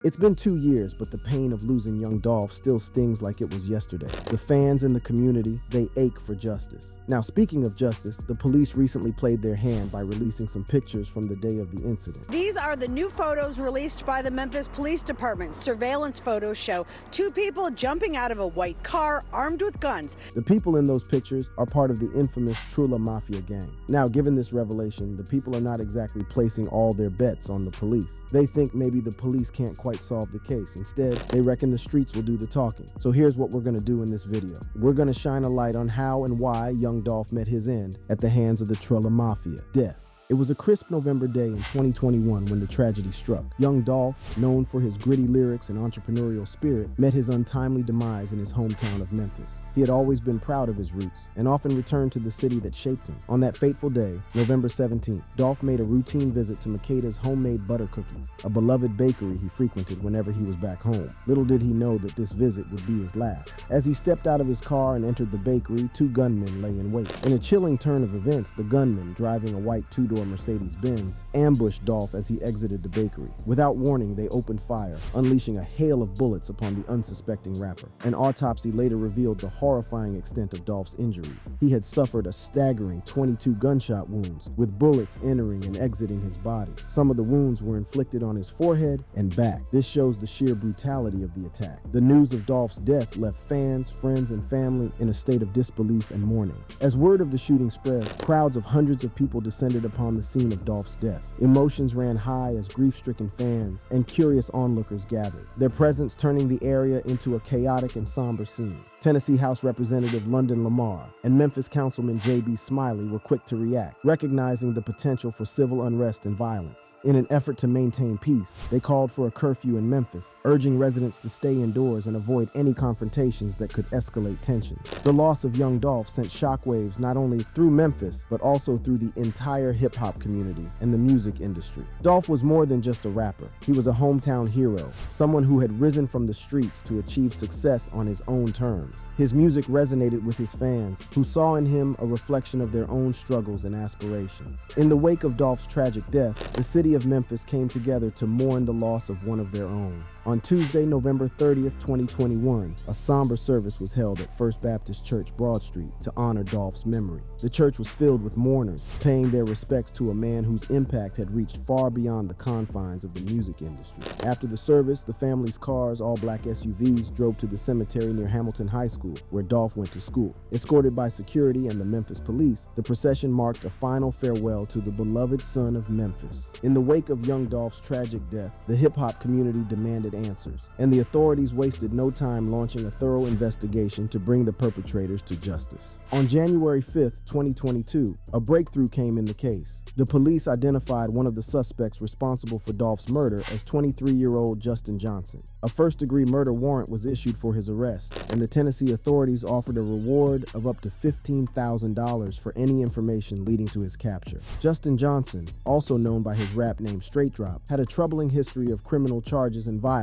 It's been 2 years, but the pain of losing Young Dolph still stings like it was yesterday. The fans in the community, they ache for justice. Now, speaking of justice, the police recently played their hand by releasing some pictures from the day of the incident. These are the new photos released by the Memphis Police Department. Surveillance photos show 2 people jumping out of a white car armed with guns. The people in those pictures are part of the infamous Trulla Mafia gang. Now, given this revelation, the people are not exactly placing all their bets on the police. They think maybe the police can't quite solve the case. Instead, they reckon the streets will do the talking. So here's what we're gonna do in this video. We're gonna shine a light on how and why Young Dolph met his end at the hands of the Trella Mafia, death. It was a crisp November day in 2021 when the tragedy struck. Young Dolph, known for his gritty lyrics and entrepreneurial spirit, met his untimely demise in his hometown of Memphis. He had always been proud of his roots and often returned to the city that shaped him. On that fateful day, November 17th, Dolph made a routine visit to Makeda's homemade butter cookies, a beloved bakery he frequented whenever he was back home. Little did he know that this visit would be his last. As he stepped out of his car and entered the bakery, 2 gunmen lay in wait. In a chilling turn of events, the gunmen, driving a white 2-door Mercedes-Benz, ambushed Dolph as he exited the bakery. Without warning, they opened fire, unleashing a hail of bullets upon the unsuspecting rapper. An autopsy later revealed the horrifying extent of Dolph's injuries. He had suffered a staggering 22 gunshot wounds, with bullets entering and exiting his body. Some of the wounds were inflicted on his forehead and back. This shows the sheer brutality of the attack. The news of Dolph's death left fans, friends, and family in a state of disbelief and mourning. As word of the shooting spread, crowds of hundreds of people descended upon the scene of Dolph's death. Emotions ran high as grief-stricken fans and curious onlookers gathered, their presence turning the area into a chaotic and somber scene. Tennessee House Representative London Lamar and Memphis Councilman J.B. Smiley were quick to react, recognizing the potential for civil unrest and violence. In an effort to maintain peace, they called for a curfew in Memphis, urging residents to stay indoors and avoid any confrontations that could escalate tensions. The loss of Young Dolph sent shockwaves not only through Memphis, but also through the entire hip-hop community and the music industry. Dolph was more than just a rapper. He was a hometown hero, someone who had risen from the streets to achieve success on his own terms. His music resonated with his fans, who saw in him a reflection of their own struggles and aspirations. In the wake of Dolph's tragic death, the city of Memphis came together to mourn the loss of one of their own. On Tuesday, November 30th, 2021, a somber service was held at First Baptist Church, Broad Street, to honor Dolph's memory. The church was filled with mourners, paying their respects to a man whose impact had reached far beyond the confines of the music industry. After the service, the family's cars, all black SUVs, drove to the cemetery near Hamilton High School, where Dolph went to school. Escorted by security and the Memphis police, the procession marked a final farewell to the beloved son of Memphis. In the wake of Young Dolph's tragic death, the hip-hop community demanded answers, and the authorities wasted no time launching a thorough investigation to bring the perpetrators to justice. On January 5th, 2022, a breakthrough came in the case. The police identified one of the suspects responsible for Dolph's murder as 23-year-old Justin Johnson. A first-degree murder warrant was issued for his arrest, and the Tennessee authorities offered a reward of up to $15,000 for any information leading to his capture. Justin Johnson, also known by his rap name Straight Drop, had a troubling history of criminal charges and violence.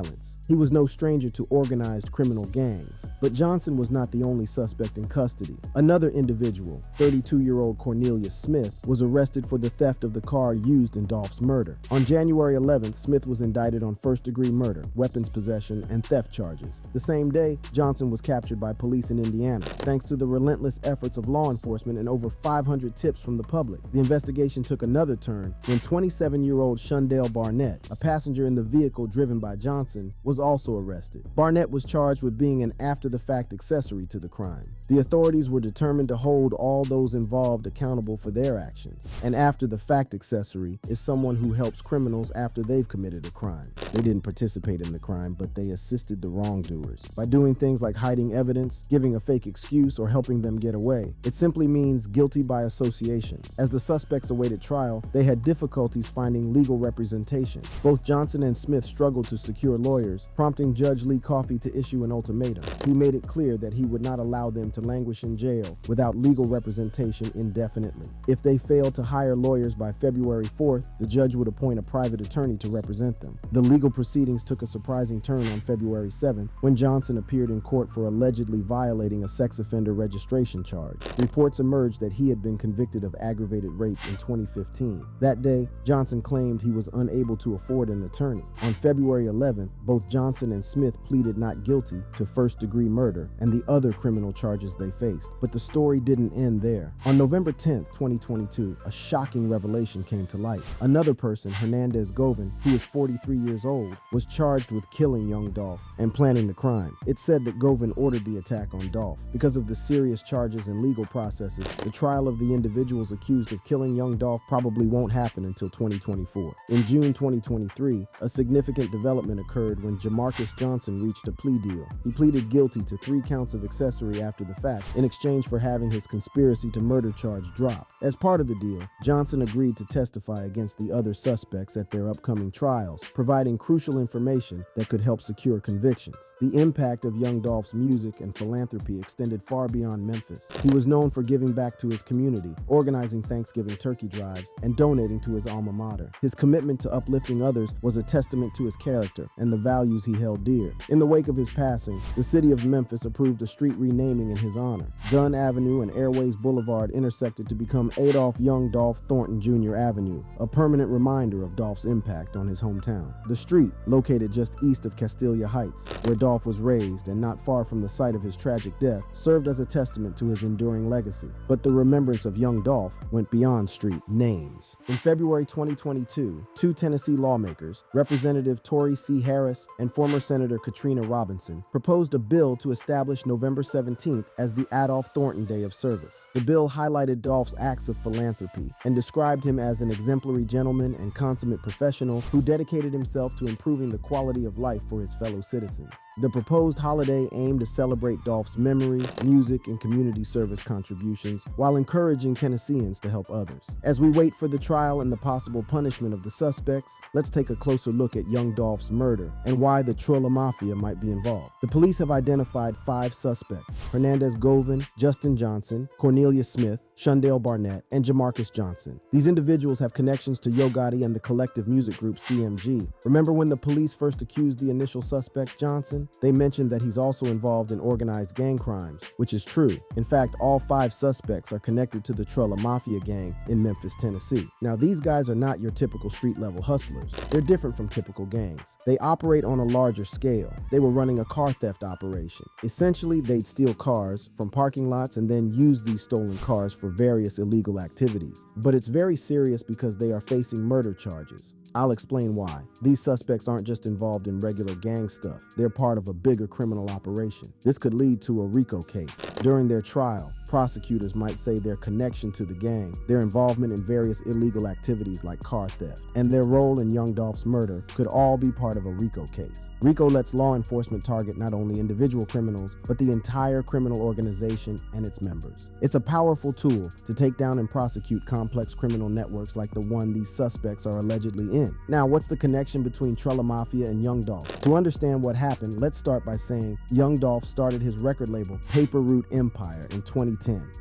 He was no stranger to organized criminal gangs, but Johnson was not the only suspect in custody. Another individual, 32-year-old Cornelius Smith, was arrested for the theft of the car used in Dolph's murder. On January 11th, Smith was indicted on first-degree murder, weapons possession, and theft charges. The same day, Johnson was captured by police in Indiana. Thanks to the relentless efforts of law enforcement and over 500 tips from the public, the investigation took another turn when 27-year-old Shundell Barnett, a passenger in the vehicle driven by Johnson, was also arrested. Barnett was charged with being an after-the-fact accessory to the crime. The authorities were determined to hold all those involved accountable for their actions. An after-the-fact accessory is someone who helps criminals after they've committed a crime. They didn't participate in the crime, but they assisted the wrongdoers. By doing things like hiding evidence, giving a fake excuse, or helping them get away, it simply means guilty by association. As the suspects awaited trial, they had difficulties finding legal representation. Both Johnson and Smith struggled to secure lawyers, prompting Judge Lee Coffey to issue an ultimatum. He made it clear that he would not allow them to languish in jail without legal representation indefinitely. If they failed to hire lawyers by February 4th, the judge would appoint a private attorney to represent them. The legal proceedings took a surprising turn on February 7th when Johnson appeared in court for allegedly violating a sex offender registration charge. Reports emerged that he had been convicted of aggravated rape in 2015. That day, Johnson claimed he was unable to afford an attorney. On February 11th, 7th, both Johnson and Smith pleaded not guilty to first-degree murder and the other criminal charges they faced. But the story didn't end there. On November 10th, 2022, a shocking revelation came to light. Another person, Hernandez Govan, who is 43 years old, was charged with killing Young Dolph and planning the crime. It's said that Govan ordered the attack on Dolph. Because of the serious charges and legal processes, the trial of the individuals accused of killing Young Dolph probably won't happen until 2024. In June 2023, a significant development occurred when Jamarcus Johnson reached a plea deal. He pleaded guilty to 3 counts of accessory after the fact in exchange for having his conspiracy to murder charge dropped. As part of the deal, Johnson agreed to testify against the other suspects at their upcoming trials, providing crucial information that could help secure convictions. The impact of Young Dolph's music and philanthropy extended far beyond Memphis. He was known for giving back to his community, organizing Thanksgiving turkey drives, and donating to his alma mater. His commitment to uplifting others was a testament to his character and the values he held dear. In the wake of his passing, the city of Memphis approved a street renaming in his honor. Dunn Avenue and Airways Boulevard intersected to become Adolph Young Dolph Thornton Jr. Avenue, a permanent reminder of Dolph's impact on his hometown. The street, located just east of Castelia Heights, where Dolph was raised and not far from the site of his tragic death, served as a testament to his enduring legacy. But the remembrance of Young Dolph went beyond street names. In February 2022, 2 Tennessee lawmakers, Representative Torrey C. Harris and former Senator Katrina Robinson, proposed a bill to establish November 17th as the Adolph Thornton Day of Service. The bill highlighted Dolph's acts of philanthropy and described him as an exemplary gentleman and consummate professional who dedicated himself to improving the quality of life for his fellow citizens. The proposed holiday aimed to celebrate Dolph's memory, music, and community service contributions while encouraging Tennesseans to help others. As we wait for the trial and the possible punishment of the suspects, let's take a closer look at Young Dolph's murder and why the Trulla Mafia might be involved. The police have identified 5 suspects: Hernandez Govan, Justin Johnson, Cornelia Smith, Shundale Barnett, and Jamarcus Johnson. These individuals have connections to Yo Gotti and the collective music group CMG. Remember when the police first accused the initial suspect, Johnson? They mentioned that he's also involved in organized gang crimes, which is true. In fact, all 5 suspects are connected to the Trella Mafia gang in Memphis, Tennessee. Now, these guys are not your typical street-level hustlers. They're different from typical gangs. They operate on a larger scale. They were running a car theft operation. Essentially, they'd steal cars from parking lots and then use these stolen cars for various illegal activities. But it's very serious because they are facing murder charges. I'll explain why. These suspects aren't just involved in regular gang stuff. They're part of a bigger criminal operation. This could lead to a RICO case. During their trial, prosecutors might say their connection to the gang, their involvement in various illegal activities like car theft, and their role in Young Dolph's murder could all be part of a RICO case. RICO lets law enforcement target not only individual criminals, but the entire criminal organization and its members. It's a powerful tool to take down and prosecute complex criminal networks like the one these suspects are allegedly in. Now, what's the connection between Trella Mafia and Young Dolph? To understand what happened, let's start by saying Young Dolph started his record label, Paper Route Empire, in 2010.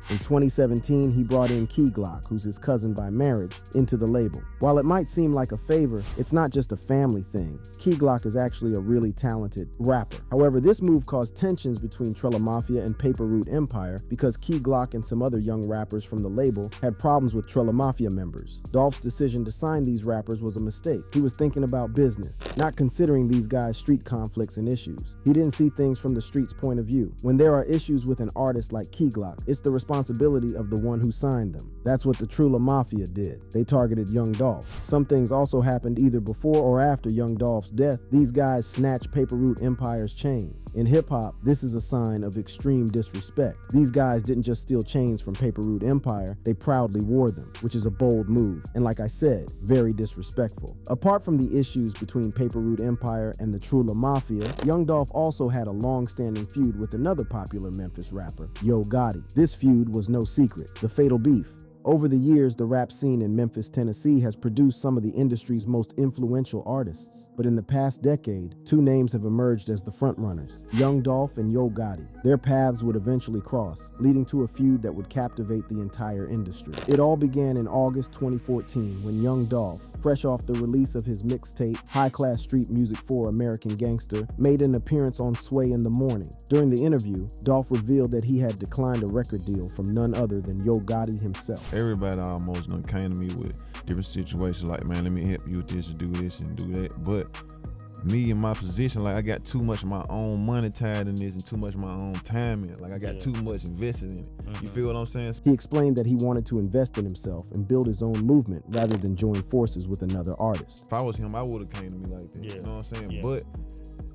In 2017, he brought in Key Glock, who's his cousin by marriage, into the label. While it might seem like a favor, it's not just a family thing. Key Glock is actually a really talented rapper. However, this move caused tensions between Trella Mafia and Paper Route Empire because Key Glock and some other young rappers from the label had problems with Trella Mafia members. Dolph's decision to sign these rappers was a mistake. He was thinking about business, not considering these guys' street conflicts and issues. He didn't see things from the street's point of view. When there are issues with an artist like Key Glock, it's the responsibility of the one who signed them. That's what the Trulla Mafia did. They targeted Young Dolph. Some things also happened either before or after Young Dolph's death. These guys snatched Paper Route Empire's chains. In hip-hop, this is a sign of extreme disrespect. These guys didn't just steal chains from Paper Route Empire, they proudly wore them, which is a bold move, and like I said, very disrespectful. Apart from the issues between Paper Route Empire and the Trulla Mafia, Young Dolph also had a long-standing feud with another popular Memphis rapper, Yo Gotti. This feud was no secret, the Fatal Beef. Over the years, the rap scene in Memphis, Tennessee has produced some of the industry's most influential artists. But in the past decade, 2 names have emerged as the frontrunners, Young Dolph and Yo Gotti. Their paths would eventually cross, leading to a feud that would captivate the entire industry. It all began in August 2014 when Young Dolph, fresh off the release of his mixtape, High Class Street Music for American Gangster, made an appearance on Sway in the Morning. During the interview, Dolph revealed that he had declined a record deal from none other than Yo Gotti himself. Everybody almost came to me with different situations like, man, let me help you with this and do that. But me in my position, like I got too much of my own money tied in this and too much of my own time in it. Like I got too much invested in it. You feel what I'm saying? He explained that he wanted to invest in himself and build his own movement rather than join forces with another artist. If I was him, I would have came to me like that. Yeah. You know what I'm saying? Yeah. But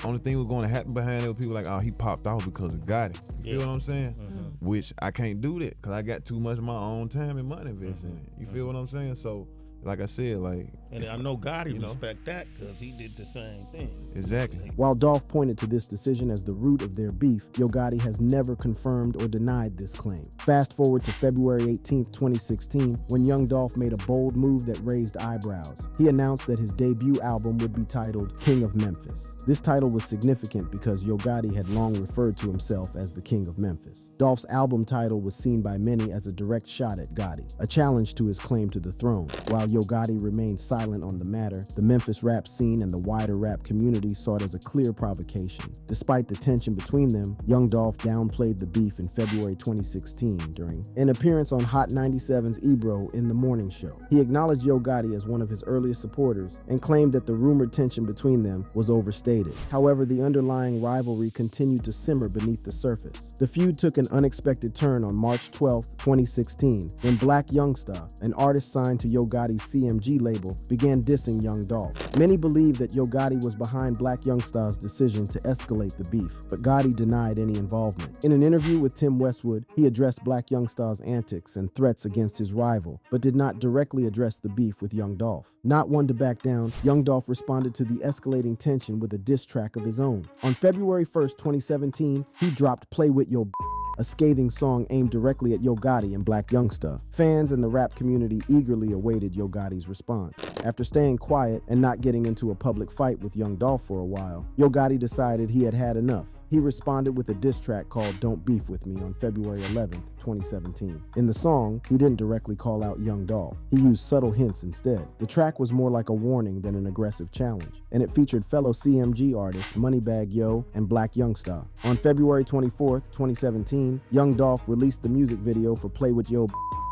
only thing was going to happen behind it was people like, oh, he popped off because of Gotti. You feel what I'm saying? Which I can't do that because I got too much of my own time and money invested in it. You feel what I'm saying? So, like I said, like... And I know Gotti respect that because he did the same thing. Exactly. While Dolph pointed to this decision as the root of their beef, Yo Gotti has never confirmed or denied this claim. Fast forward to February 18th, 2016, when Young Dolph made a bold move that raised eyebrows. He announced that his debut album would be titled King of Memphis. This title was significant because Yo Gotti had long referred to himself as the King of Memphis. Dolph's album title was seen by many as a direct shot at Gotti, a challenge to his claim to the throne. While Yo Gotti remained silent on the matter, the Memphis rap scene and the wider rap community saw it as a clear provocation. Despite the tension between them, Young Dolph downplayed the beef in February 2016 during an appearance on Hot 97's Ebro in the Morning Show. He acknowledged Yo Gotti as one of his earliest supporters and claimed that the rumored tension between them was overstated. However, the underlying rivalry continued to simmer beneath the surface. The feud took an unexpected turn on March 12, 2016, when Black Youngsta, an artist signed to Yo Gotti's CMG label, began dissing Young Dolph. Many believe that Yo Gotti was behind Black Youngsta's decision to escalate the beef, but Gotti denied any involvement. In an interview with Tim Westwood, he addressed Black Youngsta's antics and threats against his rival, but did not directly address the beef with Young Dolph. Not one to back down, Young Dolph responded to the escalating tension with a diss track of his own. On February 1st, 2017, he dropped Play With Yo, a scathing song aimed directly at Yo Gotti and Black Youngsta. Fans and the rap community eagerly awaited Yo Gotti's response. After staying quiet and not getting into a public fight with Young Dolph for a while, Yo Gotti decided he had had enough. He responded with a diss track called Don't Beef With Me on February 11th, 2017. In the song, he didn't directly call out Young Dolph. He used subtle hints instead. The track was more like a warning than an aggressive challenge, and it featured fellow CMG artists Moneybagg Yo and Black Youngsta. On February 24th, 2017, Young Dolph released the music video for Play With Yo,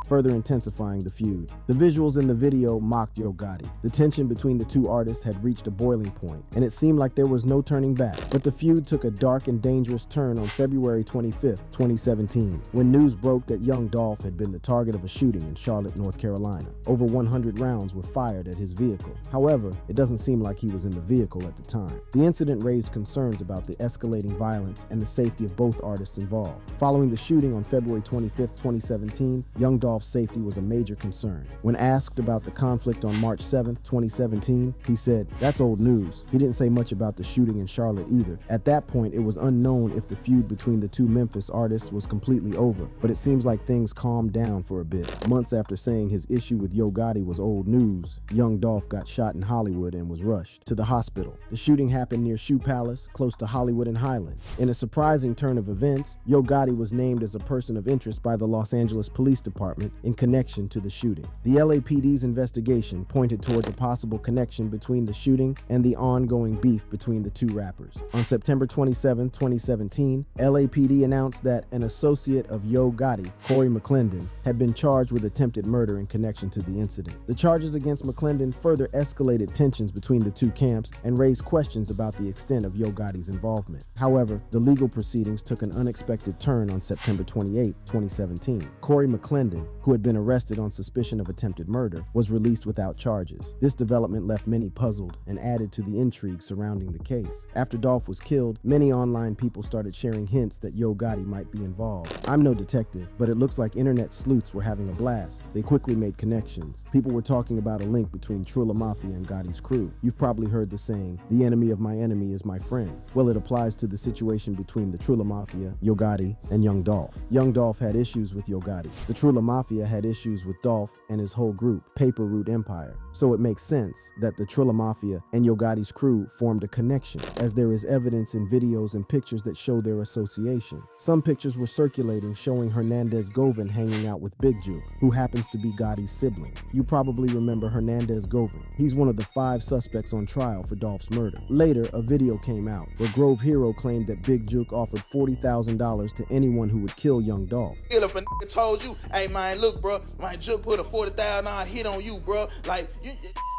further intensifying the feud. The visuals in the video mocked Yo Gotti. The tension between the two artists had reached a boiling point, and it seemed like there was no turning back. But the feud took a dark and dangerous turn on February 25th, 2017, when news broke that Young Dolph had been the target of a shooting in Charlotte, North Carolina. Over 100 rounds were fired at his vehicle. However, it doesn't seem like he was in the vehicle at the time. The incident raised concerns about the escalating violence and the safety of both artists involved. Following the shooting on February 25th, 2017, Young Dolph's safety was a major concern. When asked about the conflict on March 7th, 2017, he said, "That's old news." He didn't say much about the shooting in Charlotte either. At that point, it was unknown if the feud between the two Memphis artists was completely over, but it seems like things calmed down for a bit. Months after saying his issue with Yo Gotti was old news, Young Dolph got shot in Hollywood and was rushed to the hospital. The shooting happened near Shoe Palace, close to Hollywood and Highland. In a surprising turn of events, Yo Gotti was named as a person of interest by the Los Angeles Police Department in connection to the shooting. The LAPD's investigation pointed towards a possible connection between the shooting and the ongoing beef between the two rappers. On September 27, 2017, LAPD announced that an associate of Yo Gotti, Corey McClendon, had been charged with attempted murder in connection to the incident. The charges against McClendon further escalated tensions between the two camps and raised questions about the extent of Yo Gotti's involvement. However, the legal proceedings took an unexpected turn on September 28, 2017. Corey McClendon, who had been arrested on suspicion of attempted murder, was released without charges. This development left many puzzled and added to the intrigue surrounding the case. After Dolph was killed, many online people started sharing hints that Yo Gotti might be involved. I'm no detective, but it looks like internet sleuths were having a blast. They quickly made connections. People were talking about a link between Trulla Mafia and Gotti's crew. You've probably heard the saying, "The enemy of my enemy is my friend." Well, it applies to the situation between the Trulla Mafia, Yo Gotti, and Young Dolph. Young Dolph had issues with Yo Gotti. The Trulla Mafia had issues with Dolph and his whole group, Paper Route Empire. So it makes sense that the Trulla Mafia and Yo Gotti's crew formed a connection, as there is evidence in videos and pictures that show their association. Some pictures were circulating showing Hernandez Govan hanging out with Big Juke, who happens to be Gotti's sibling. You probably remember Hernandez Govan. He's one of the 5 suspects on trial for Dolph's murder. Later, a video came out where Grove Hero claimed that Big Juke offered $40,000 to anyone who would kill Young Dolph. If a nigga told you, "Hey man, man, look, bro, man, just put a $40,000 hit on you, bro. Like,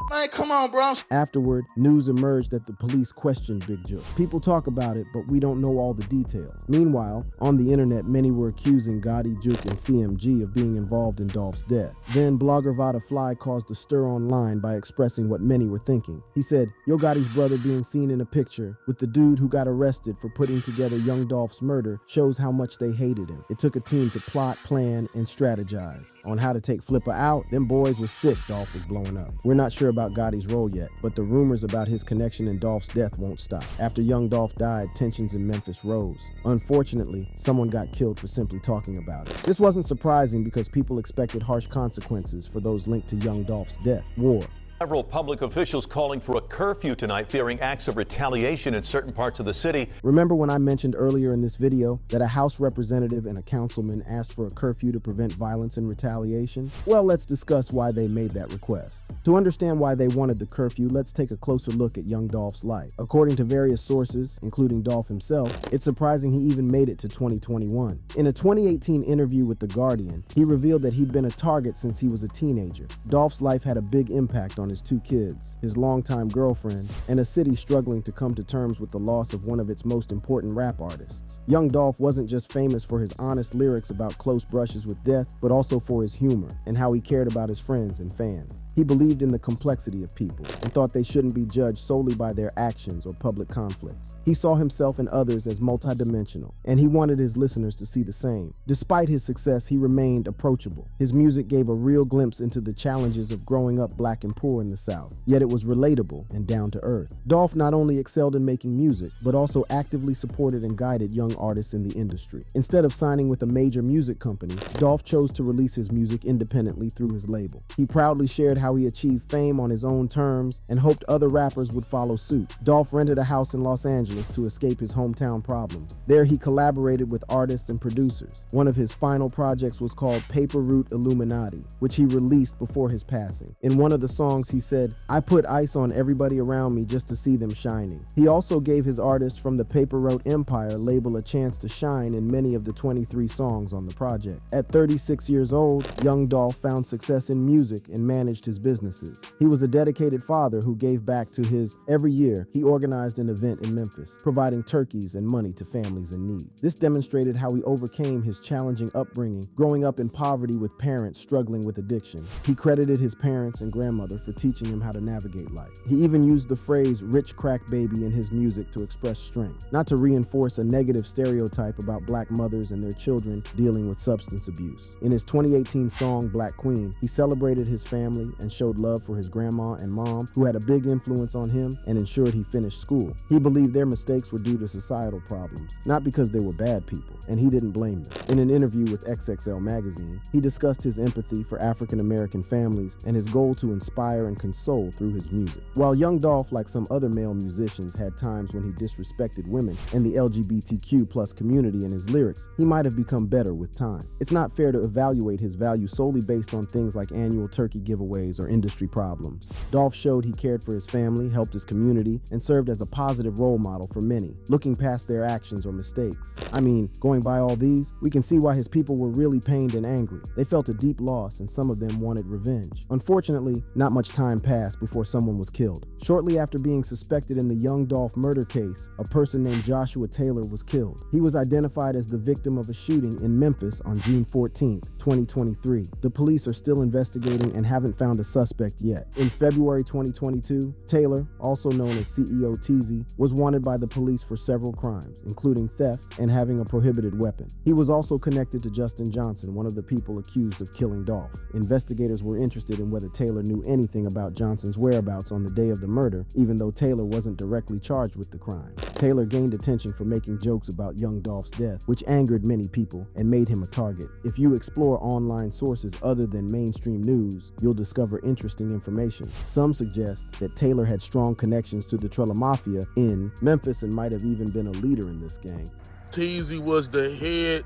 man, come on, bro. Afterward, news emerged that the police questioned Big Jook. People talk about it, but we don't know all the details. Meanwhile, on the internet, many were accusing Gotti, Jook, and CMG of being involved in Dolph's death. Then, blogger Vada Fly caused a stir online by expressing what many were thinking. He said, Yo Gotti's brother being seen in a picture with the dude who got arrested for putting together Young Dolph's murder shows how much they hated him. It took a team to plot, plan, and strategize. On how to take Flipper out, them boys were sick Dolph was blowing up. We're not sure about Gotti's role yet, but the rumors about his connection in Dolph's death won't stop. After Young Dolph died, tensions in Memphis rose. Unfortunately, someone got killed for simply talking about it. This wasn't surprising because people expected harsh consequences for those linked to Young Dolph's death. War. Several public officials calling for a curfew tonight, fearing acts of retaliation in certain parts of the city. Remember when I mentioned earlier in this video that a House representative and a councilman asked for a curfew to prevent violence and retaliation? Well, let's discuss why they made that request. To understand why they wanted the curfew, let's take a closer look at Young Dolph's life. According to various sources, including Dolph himself, it's surprising he even made it to 2021. In a 2018 interview with The Guardian, he revealed that he'd been a target since he was a teenager. Dolph's life had a big impact on his 2 kids, his longtime girlfriend, and a city struggling to come to terms with the loss of one of its most important rap artists. Young Dolph wasn't just famous for his honest lyrics about close brushes with death, but also for his humor and how he cared about his friends and fans. He believed in the complexity of people and thought they shouldn't be judged solely by their actions or public conflicts. He saw himself and others as multidimensional, and he wanted his listeners to see the same. Despite his success, he remained approachable. His music gave a real glimpse into the challenges of growing up black and poor in the South, yet it was relatable and down to earth. Dolph not only excelled in making music, but also actively supported and guided young artists in the industry. Instead of signing with a major music company, Dolph chose to release his music independently through his label. He proudly shared how he achieved fame on his own terms and hoped other rappers would follow suit. Dolph rented a house in Los Angeles to escape his hometown problems. There he collaborated with artists and producers. One of his final projects was called Paper Route Illuminati, which he released before his passing. In one of the songs he said, "I put ice on everybody around me just to see them shining." He also gave his artists from the Paper Route Empire label a chance to shine in many of the 23 songs on the project. At 36 years old, Young Dolph found success in music and managed his businesses. He was a dedicated father who gave back to his. Every year, he organized an event in Memphis, providing turkeys and money to families in need. This demonstrated how he overcame his challenging upbringing, growing up in poverty with parents struggling with addiction. He credited his parents and grandmother for teaching him how to navigate life. He even used the phrase "rich crack baby" in his music to express strength, not to reinforce a negative stereotype about black mothers and their children dealing with substance abuse. In his 2018 song Black Queen, he celebrated his family and showed love for his grandma and mom, who had a big influence on him and ensured he finished school. He believed their mistakes were due to societal problems, not because they were bad people, and he didn't blame them. In an interview with XXL Magazine, he discussed his empathy for African American families and his goal to inspire and console through his music. While Young Dolph, like some other male musicians, had times when he disrespected women and the LGBTQ+ community in his lyrics, he might have become better with time. It's not fair to evaluate his value solely based on things like annual turkey giveaways or industry problems. Dolph showed he cared for his family, helped his community, and served as a positive role model for many, looking past their actions or mistakes. I mean, going by all these, we can see why his people were really pained and angry. They felt a deep loss, and some of them wanted revenge. Unfortunately, not much time passed before someone was killed. Shortly after being suspected in the Young Dolph murder case, a person named Joshua Taylor was killed. He was identified as the victim of a shooting in Memphis on June 14, 2023. The police are still investigating and haven't found a suspect yet. In February 2022, Taylor, also known as CEO Teezy, was wanted by the police for several crimes, including theft and having a prohibited weapon. He was also connected to Justin Johnson, one of the people accused of killing Dolph. Investigators were interested in whether Taylor knew anything about Johnson's whereabouts on the day of the murder, even though Taylor wasn't directly charged with the crime. Taylor gained attention for making jokes about Young Dolph's death, which angered many people and made him a target. If you explore online sources other than mainstream news, you'll discover interesting information. Some suggest that Taylor had strong connections to the Trella Mafia in Memphis and might have even been a leader in this gang. Teezy was the head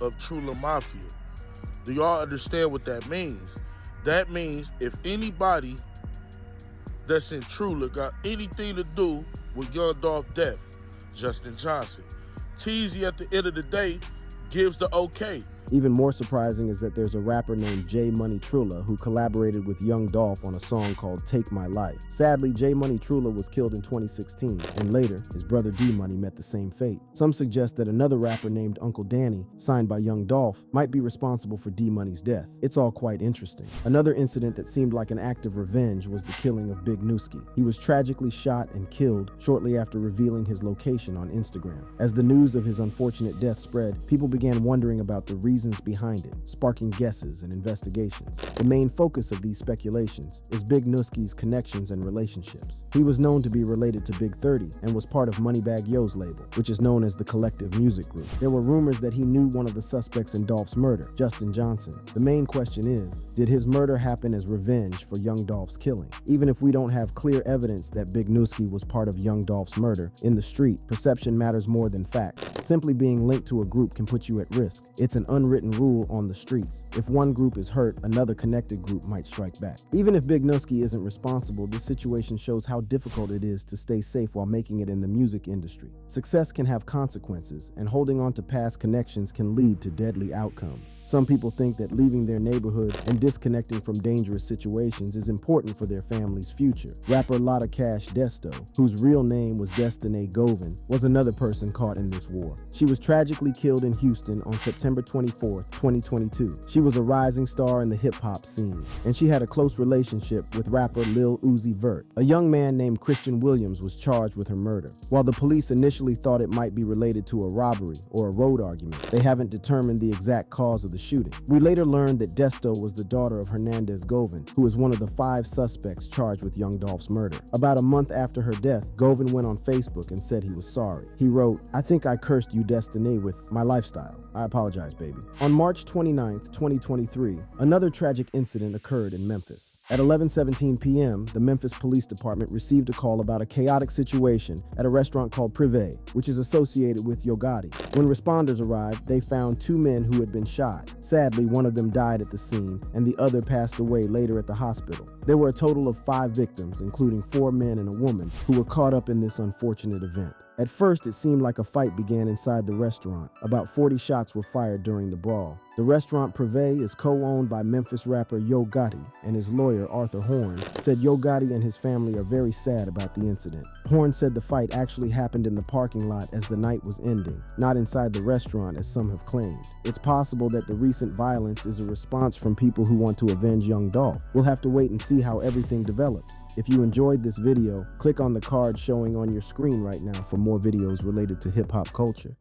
of Trulla Mafia. Do y'all understand what that means? That means if anybody that's in Trulla got anything to do with Young Dolph's death, Justin Johnson. Teezy at the end of the day gives the okay. Even more surprising is that there's a rapper named J Money Trulla who collaborated with Young Dolph on a song called Take My Life. Sadly, J Money Trulla was killed in 2016, and later, his brother D Money met the same fate. Some suggest that another rapper named Uncle Danny, signed by Young Dolph, might be responsible for D Money's death. It's all quite interesting. Another incident that seemed like an act of revenge was the killing of Big Nooski. He was tragically shot and killed shortly after revealing his location on Instagram. As the news of his unfortunate death spread, people began wondering about the reasons behind it, sparking guesses and investigations. The main focus of these speculations is Big Nooski's connections and relationships. He was known to be related to Big 30 and was part of Moneybagg Yo's label, which is known as the Collective Music Group. There were rumors that he knew one of the suspects in Dolph's murder, Justin Johnson. The main question is, did his murder happen as revenge for Young Dolph's killing? Even if we don't have clear evidence that Big Nooski was part of Young Dolph's murder, in the street, perception matters more than fact. Simply being linked to a group can put you at risk. It's an unwritten rule on the streets. If one group is hurt, another connected group might strike back. Even if Big Nooski isn't responsible, this situation shows how difficult it is to stay safe while making it in the music industry. Success can have consequences, and holding on to past connections can lead to deadly outcomes. Some people think that leaving their neighborhood and disconnecting from dangerous situations is important for their family's future. Rapper Lotta Cash Desto, whose real name was Destiny Govin, was another person caught in this war. She was tragically killed in Houston on September 24, 2022. She was a rising star in the hip-hop scene, and she had a close relationship with rapper Lil Uzi Vert. A young man named Christian Williams was charged with her murder. While the police initially thought it might be related to a robbery or a road argument, they haven't determined the exact cause of the shooting. We later learned that Desto was the daughter of Hernandez Govin, who is one of the 5 suspects charged with Young Dolph's murder. About a month after her death, Govin went on Facebook and said he was sorry. He wrote, "I think I cursed you, Destiny, with my lifestyle. I apologize, baby." On March 29, 2023, another tragic incident occurred in Memphis. At 11:17 p.m., the Memphis Police Department received a call about a chaotic situation at a restaurant called Privé, which is associated with Yo Gotti. When responders arrived, they found 2 men who had been shot. Sadly, one of them died at the scene, and the other passed away later at the hospital. There were a total of 5 victims, including 4 men and a woman, who were caught up in this unfortunate event. At first, it seemed like a fight began inside the restaurant. About 40 shots were fired during the brawl. The restaurant Privé is co-owned by Memphis rapper Yo Gotti, and his lawyer, Arthur Horn, said Yo Gotti and his family are very sad about the incident. Horn said the fight actually happened in the parking lot as the night was ending, not inside the restaurant as some have claimed. It's possible that the recent violence is a response from people who want to avenge Young Dolph. We'll have to wait and see how everything develops. If you enjoyed this video, click on the card showing on your screen right now for more videos related to hip-hop culture.